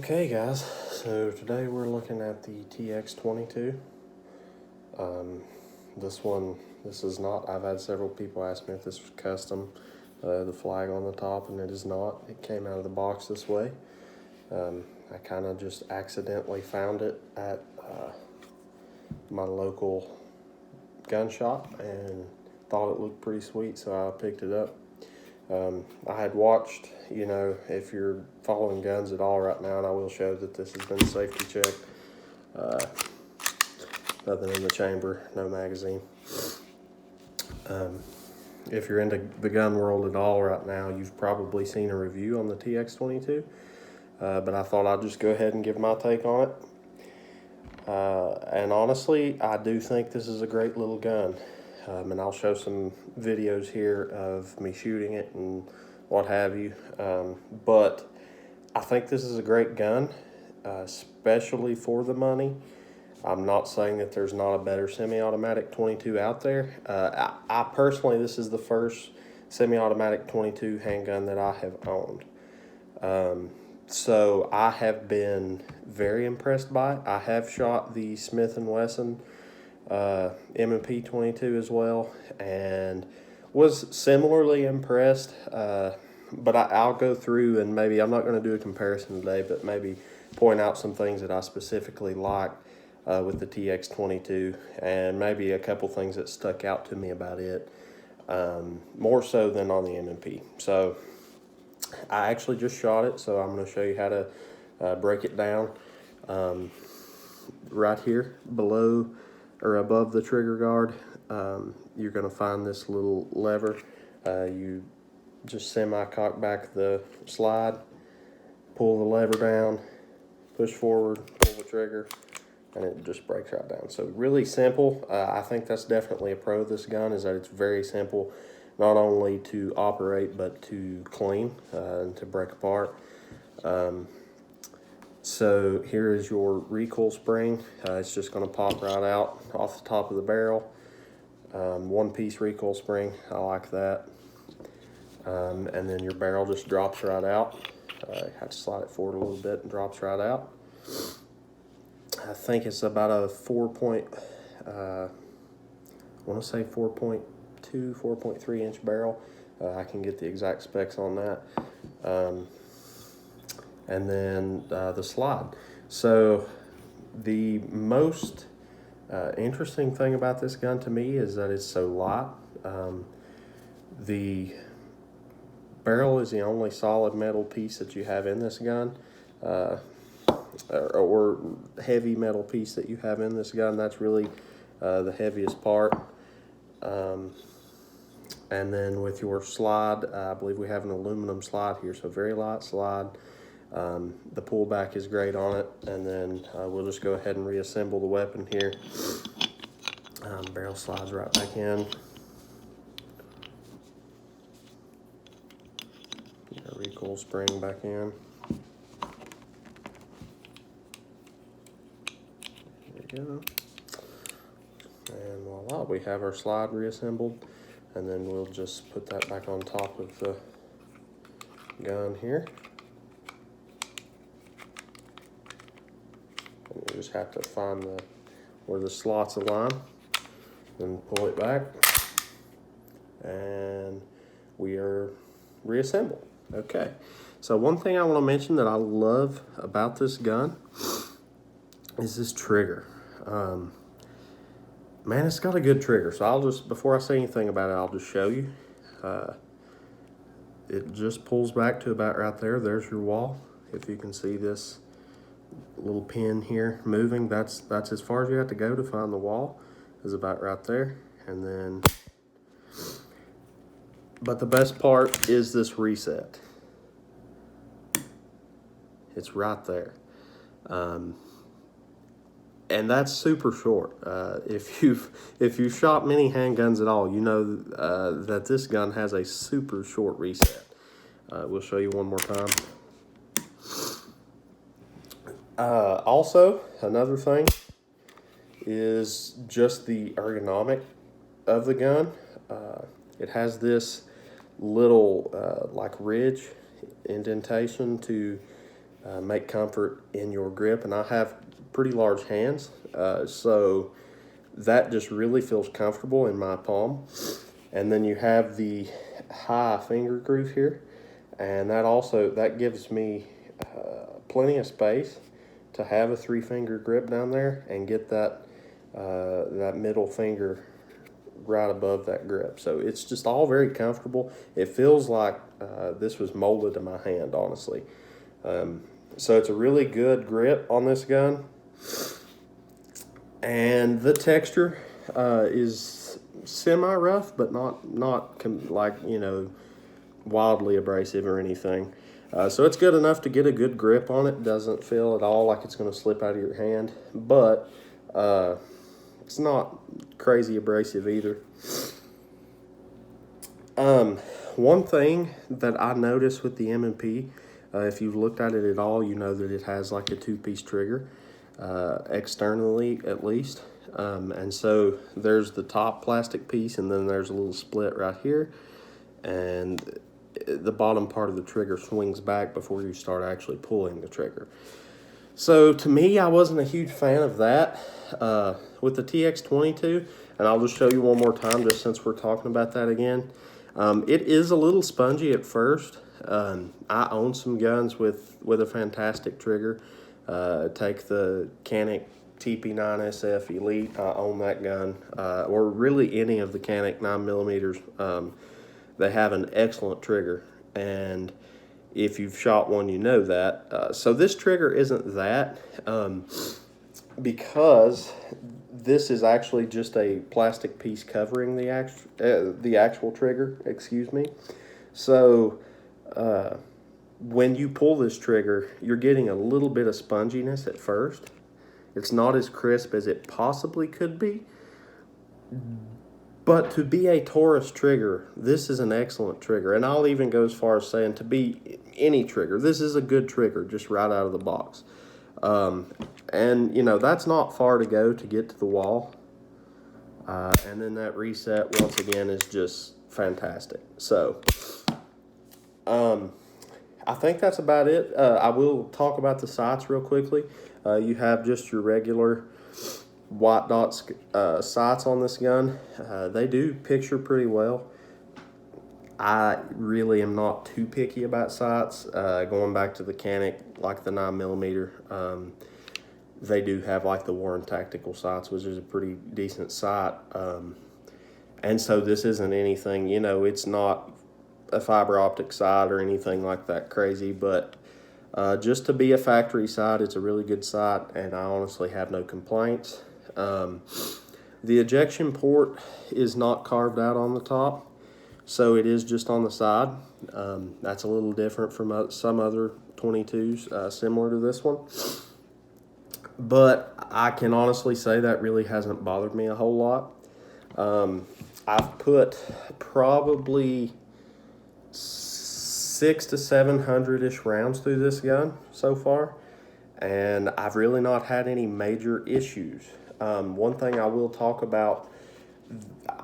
Okay guys, so today we're looking at the TX22. This is not, I've had several people ask me if this was custom, the flag on the top, and it is not. It came out of the box this way. I kind of just accidentally found it at my local gun shop and thought it looked pretty sweet, so I picked it up. I had watched, if you're following guns at all right now, and I will show that this has been safety checked. Nothing in the chamber, no magazine. If you're into the gun world at all right now, you've probably seen a review on the TX22, but I thought I'd just go ahead and give my take on it. And honestly, I do think this is a great little gun. And I'll show some videos here of me shooting it and what have you. But I think this is a great gun, especially for the money. I'm not saying that there's not a better semi-automatic 22 out there. I personally, this is the first semi-automatic 22 handgun that I have owned. So I have been very impressed by it. I have shot the Smith & Wesson M&P 22 as well, and was similarly impressed, but I'll go through and maybe, I'm not going to do a comparison today, but maybe point out some things that I specifically like with the TX22, and maybe a couple things that stuck out to me about it, more so than on the M&P. So I actually just shot it, so I'm going to show you how to break it down. Right here below or above the trigger guard, you're going to find this little lever. You just semi-cock back the slide, pull the lever down, push forward, pull the trigger, and it just breaks right down. So really simple. I think that's definitely a pro of this gun, is that it's very simple, not only to operate but to clean and to break apart. So here is your recoil spring. It's just going to pop right out off the top of the barrel. One-piece recoil spring, I like that. And then your barrel just drops right out. You have to slide it forward a little bit and drops right out. I think it's about a 4.3 inch barrel. I can get the exact specs on that. And then the slide. So the most interesting thing about this gun to me is that it's so light. The barrel is the only solid metal piece that you have in this gun, or heavy metal piece that you have in this gun. That's really the heaviest part. And then with your slide, I believe we have an aluminum slide here, so very light slide. The pullback is great on it, and then we'll just go ahead and reassemble the weapon here. Barrel slides right back in. Recoil spring back in. There we go. And voila, we have our slide reassembled, and then we'll just put that back on top of the gun here. You just have to find where the slots align, and pull it back, and we are reassembled. Okay, so one thing I want to mention that I love about this gun is this trigger. Man, it's got a good trigger. So I'll just, before I say anything about it, I'll just show you. It just pulls back to about right there. There's your wall. If you can see this little pin here moving, that's as far as you have to go to find the wall, is about right there. And then, but the best part is this reset. It's right there. And that's super short. If you've shot many handguns at all, you know that this gun has a super short reset. We'll show you one more time. Also, another thing is just the ergonomic of the gun. It has this little like ridge indentation to make comfort in your grip. And I have pretty large hands, so that just really feels comfortable in my palm. And then you have the high finger groove here, and that gives me plenty of space to have a 3-finger grip down there and get that middle finger right above that grip. So it's just all very comfortable. It feels like this was molded to my hand, honestly. So it's a really good grip on this gun. And the texture is semi-rough, but not like, you know, wildly abrasive or anything. So it's good enough to get a good grip on it. Doesn't feel at all like it's going to slip out of your hand, but it's not crazy abrasive either. One thing that I noticed with the M&P, if you've looked at it at all, you know that it has like a 2-piece trigger, externally at least. And so there's the top plastic piece, and then there's a little split right here, and the bottom part of the trigger swings back before you start actually pulling the trigger. So to me, I wasn't a huge fan of that with the TX22, and I'll just show you one more time just since we're talking about that again. It is a little spongy at first. I own some guns with a fantastic trigger. Take the Canik TP9SF Elite. I own that gun, or really any of the Canik 9mm. They have an excellent trigger, and if you've shot one, you know that. So this trigger isn't that, because this is actually just a plastic piece covering the actual trigger, excuse me. So when you pull this trigger, you're getting a little bit of sponginess at first. It's not as crisp as it possibly could be. But to be a Taurus trigger, this is an excellent trigger. And I'll even go as far as saying to be any trigger, this is a good trigger just right out of the box. And, you know, that's not far to go to get to the wall. And then that reset, once again, is just fantastic. So, I think that's about it. I will talk about the sights real quickly. You have just your regular white dot sights on this gun. They do picture pretty well. I really am not too picky about sights. Going back to the Canik, like the 9mm, they do have like the Warren Tactical sights, which is a pretty decent sight. And so this isn't anything, you know, it's not a fiber optic sight or anything like that crazy, but just to be a factory sight, it's a really good sight, and I honestly have no complaints. The ejection port is not carved out on the top, so it is just on the side. That's a little different from some other 22s similar to this one. But I can honestly say that really hasn't bothered me a whole lot. I've put probably 600 to 700-ish rounds through this gun so far, and I've really not had any major issues. One thing I will talk about,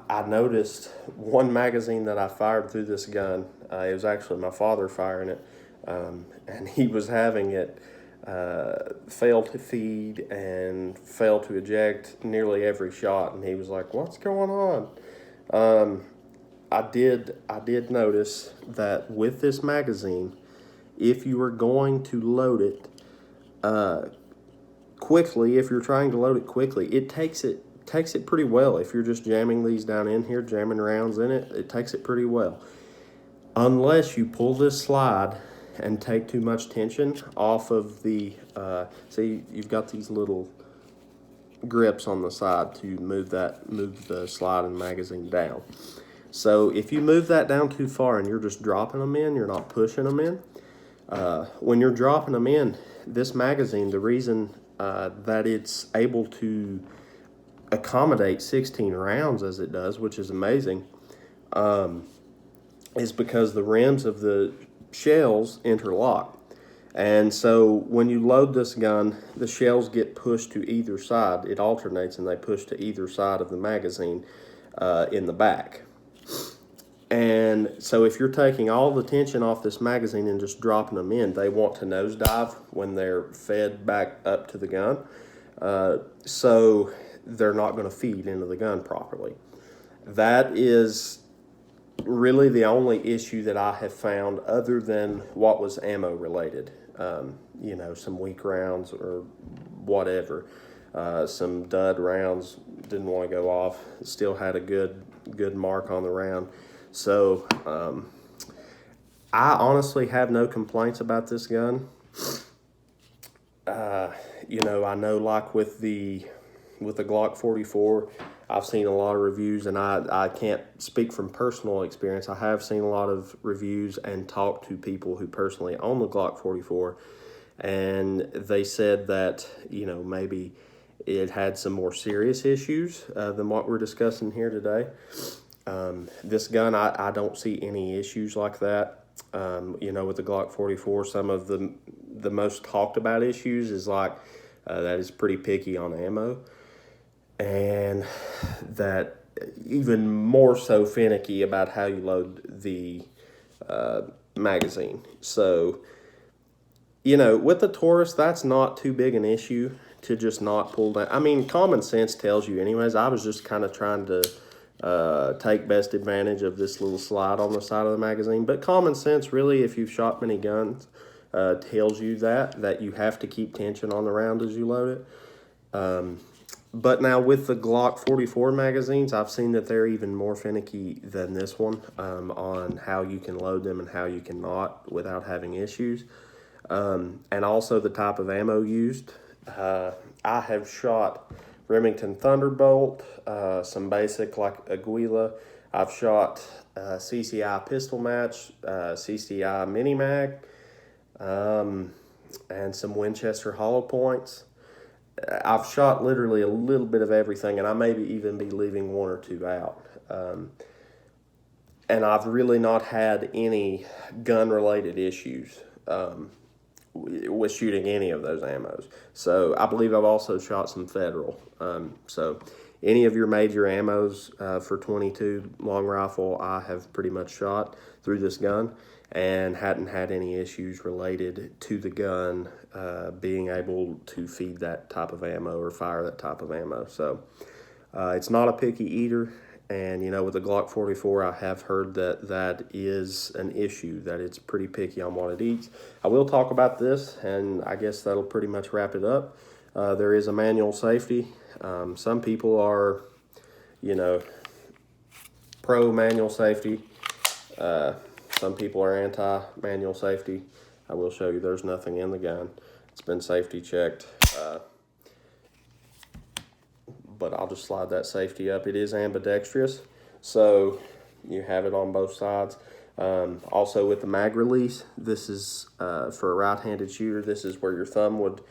I noticed one magazine that I fired through this gun, it was actually my father firing it, and he was having it fail to feed and fail to eject nearly every shot, and he was like, "What's going on?" I did notice that with this magazine, if you are going to load it quickly, if you're trying to load it quickly, it takes it pretty well. If you're just jamming these down in here, jamming rounds in it, it takes it pretty well. Unless you pull this slide and take too much tension off of the, see, you've got these little grips on the side to move the slide and magazine down. So if you move that down too far and you're just dropping them in, you're not pushing them in. When you're dropping them in, this magazine, the reason that it's able to accommodate 16 rounds as it does, which is amazing, is because the rims of the shells interlock. And so when you load this gun, the shells get pushed to either side. It alternates, and they push to either side of the magazine in the back. And so if you're taking all the tension off this magazine and just dropping them in, they want to nosedive when they're fed back up to the gun. So they're not going to feed into the gun properly. That is really the only issue that I have found, other than what was ammo related. Some weak rounds or whatever. Some dud rounds didn't want to go off. Still had a good mark on the round. So I honestly have no complaints about this gun. I know, like with the Glock 44, I've seen a lot of reviews, and I can't speak from personal experience. I have seen a lot of reviews and talked to people who personally own the Glock 44, and they said that, maybe it had some more serious issues than what we're discussing here today. This gun, I don't see any issues like that. With the Glock 44, some of the most talked about issues is like that is pretty picky on ammo, and that even more so finicky about how you load the magazine. So, with the Taurus, that's not too big an issue to just not pull down. I mean, common sense tells you anyways. I was just kind of trying to take best advantage of this little slide on the side of the magazine. But common sense, really, if you've shot many guns, tells you that you have to keep tension on the round as you load it. But now with the Glock 44 magazines, I've seen that they're even more finicky than this one on how you can load them and how you cannot without having issues. And also the type of ammo used. I have shot Remington Thunderbolt, some basic like Aguila. I've shot CCI pistol match, CCI mini mag, and some Winchester hollow points. I've shot literally a little bit of everything, and I may even be leaving one or two out. And I've really not had any gun-related issues with shooting any of those ammos. So I believe I've also shot some Federal. So any of your major ammos for 22 long rifle, I have pretty much shot through this gun and hadn't had any issues related to the gun being able to feed that type of ammo or fire that type of ammo. So it's not a picky eater. And, with the Glock 44, I have heard that is an issue, that it's pretty picky on what it eats. I will talk about this, and I guess that'll pretty much wrap it up. There is a manual safety. Some people are, pro-manual safety. Some people are anti-manual safety. I will show you there's nothing in the gun. It's been safety checked. But I'll just slide that safety up. It is ambidextrous, so you have it on both sides. Also with the mag release, this is for a right-handed shooter, this is where your thumb would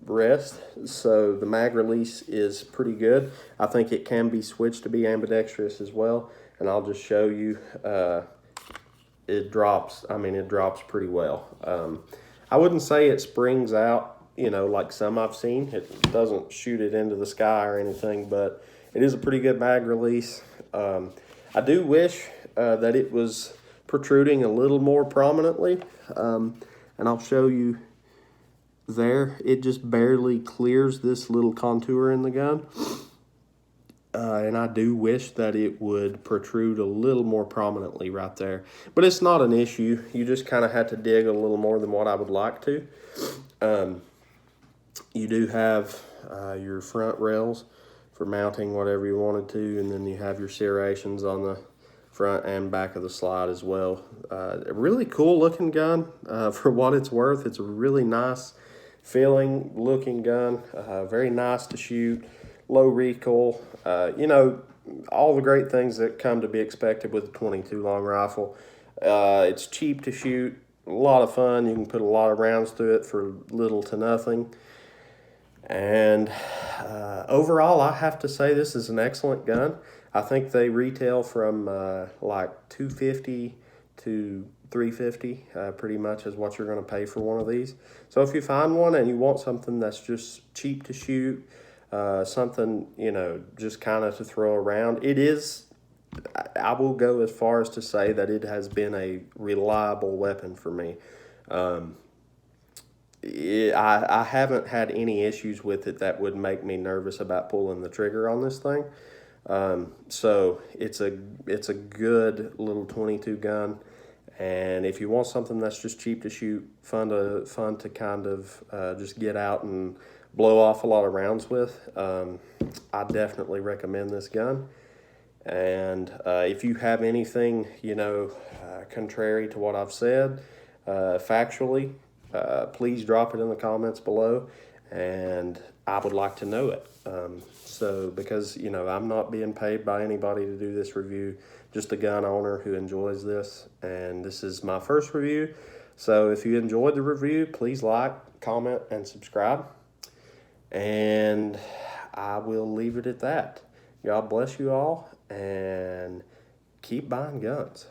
rest. So the mag release is pretty good. I think it can be switched to be ambidextrous as well, and I'll just show you. It drops pretty well. I wouldn't say it springs out, like some I've seen. It doesn't shoot it into the sky or anything, but it is a pretty good mag release. I do wish that it was protruding a little more prominently, and I'll show you there. It just barely clears this little contour in the gun, and I do wish that it would protrude a little more prominently right there. But it's not an issue. You just kind of had to dig a little more than what I would like to. You do have your front rails for mounting whatever you wanted to, and then you have your serrations on the front and back of the slide as well. A really cool looking gun for what it's worth. It's a really nice feeling looking gun, very nice to shoot, low recoil, all the great things that come to be expected with a 22 long rifle. It's cheap to shoot, a lot of fun. You can put a lot of rounds through it for little to nothing. And overall, I have to say this is an excellent gun. I think they retail from like $250 to $350, pretty much is what you're going to pay for one of these. So if you find one and you want something that's just cheap to shoot, something, just kind of to throw around, it is I will go as far as to say that it has been a reliable weapon for me. I haven't had any issues with it that would make me nervous about pulling the trigger on this thing. So it's a good little 22 gun, and if you want something that's just cheap to shoot, fun to kind of just get out and blow off a lot of rounds with, I definitely recommend this gun. And if you have anything, contrary to what I've said, factually, please drop it in the comments below, and I would like to know it. Because I'm not being paid by anybody to do this review, just a gun owner who enjoys this, and this is my first review. So if you enjoyed the review, please like, comment, and subscribe. And I will leave it at that. God bless you all, and keep buying guns.